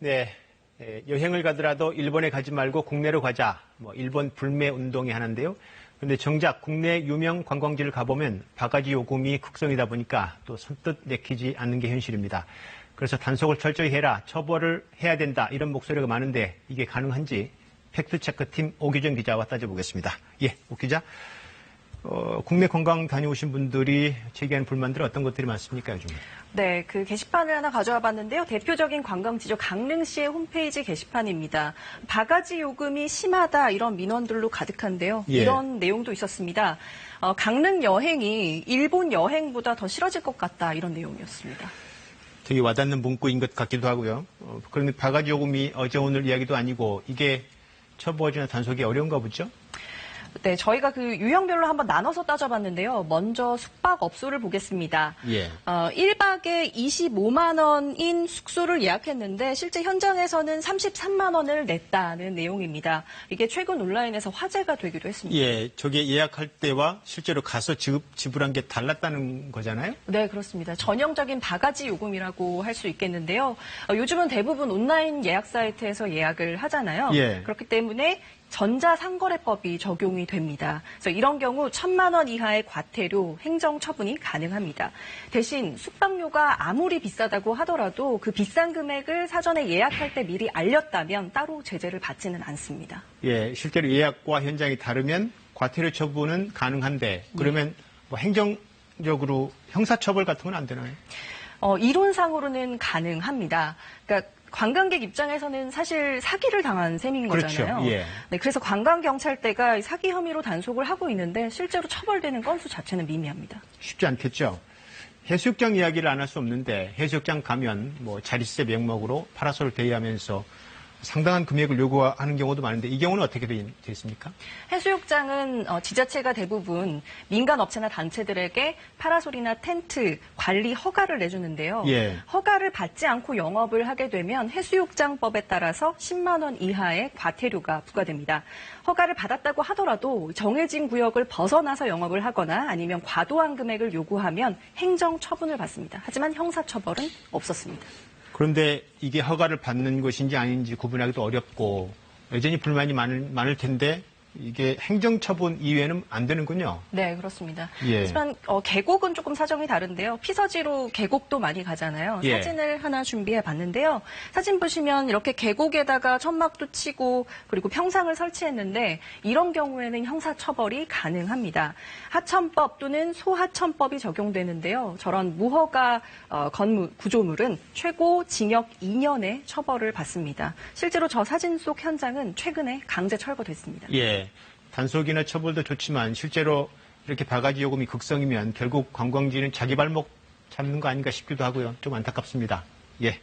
네, 여행을 가더라도 일본에 가지 말고 국내로 가자. 일본 불매 운동이 하는데요. 그런데 정작 국내 유명 관광지를 가보면 바가지 요금이 극성이다 보니까 또 선뜻 내키지 않는 게 현실입니다. 그래서 단속을 철저히 해라, 처벌을 해야 된다 이런 목소리가 많은데 이게 가능한지 팩트체크팀 오규정 기자와 따져보겠습니다. 예, 오 기자. 국내 관광 다녀오신 분들이 제기하는 불만들 어떤 것들이 많습니까, 요즘? 네, 그 게시판을 하나 가져와 봤는데요. 대표적인 관광지죠. 강릉시의 홈페이지 게시판입니다. 바가지 요금이 심하다 이런 민원들로 가득한데요. 예. 이런 내용도 있었습니다. 강릉 여행이 일본 여행보다 더 싫어질 것 같다 이런 내용이었습니다. 되게 와닿는 문구인 것 같기도 하고요. 그런데 바가지 요금이 어제 오늘 이야기도 아니고 이게 처벌이나 단속이 어려운가 보죠? 네, 저희가 그 유형별로 한번 나눠서 따져봤는데요. 먼저 숙박업소를 보겠습니다. 예. 1박에 25만 원인 숙소를 예약했는데 실제 현장에서는 33만 원을 냈다는 내용입니다. 이게 최근 온라인에서 화제가 되기도 했습니다. 예, 저게 예약할 때와 실제로 가서 지불한 게 달랐다는 거잖아요? 네, 그렇습니다. 전형적인 바가지 요금이라고 할 수 있겠는데요. 요즘은 대부분 온라인 예약 사이트에서 예약을 하잖아요. 예. 그렇기 때문에 전자상거래법이 적용이 됩니다. 그래서 이런 경우 1,000만 원 이하의 과태료, 행정처분이 가능합니다. 대신 숙박료가 아무리 비싸다고 하더라도 그 비싼 금액을 사전에 예약할 때 미리 알렸다면 따로 제재를 받지는 않습니다. 예, 실제로 예약과 현장이 다르면 과태료 처분은 가능한데 그러면 뭐 행정적으로 형사처벌 같은 건 안 되나요? 이론상으로는 가능합니다. 그러니까 관광객 입장에서는 사실 사기를 당한 셈인 거잖아요. 그렇죠. 예. 네, 그래서 관광경찰대가 사기 혐의로 단속을 하고 있는데 실제로 처벌되는 건수 자체는 미미합니다. 쉽지 않겠죠. 해수욕장 이야기를 안 할 수 없는데 해수욕장 가면 뭐 자릿세 명목으로 파라솔을 대여하면서 상당한 금액을 요구하는 경우도 많은데 이 경우는 어떻게 돼 있습니까? 해수욕장은 지자체가 대부분 민간 업체나 단체들에게 파라솔이나 텐트 관리 허가를 내주는데요. 예. 허가를 받지 않고 영업을 하게 되면 해수욕장법에 따라서 10만 원 이하의 과태료가 부과됩니다. 허가를 받았다고 하더라도 정해진 구역을 벗어나서 영업을 하거나 아니면 과도한 금액을 요구하면 행정 처분을 받습니다. 하지만 형사 처벌은 없었습니다. 그런데 이게 허가를 받는 것인지 아닌지 구분하기도 어렵고 여전히 불만이 많을 텐데 이게 행정처분 이외에는 안 되는군요. 네, 그렇습니다. 예. 하지만 계곡은 조금 사정이 다른데요. 피서지로 계곡도 많이 가잖아요. 예. 사진을 하나 준비해 봤는데요. 사진 보시면 이렇게 계곡에다가 천막도 치고 그리고 평상을 설치했는데 이런 경우에는 형사처벌이 가능합니다. 하천법 또는 소하천법이 적용되는데요. 저런 무허가 구조물은 최고 징역 2년의 처벌을 받습니다. 실제로 저 사진 속 현장은 최근에 강제 철거됐습니다. 예. 단속이나 처벌도 좋지만 실제로 이렇게 바가지 요금이 극성이면 결국 관광지는 자기 발목 잡는 거 아닌가 싶기도 하고요. 좀 안타깝습니다. 예.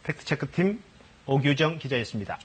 팩트체크팀 오규정 기자였습니다.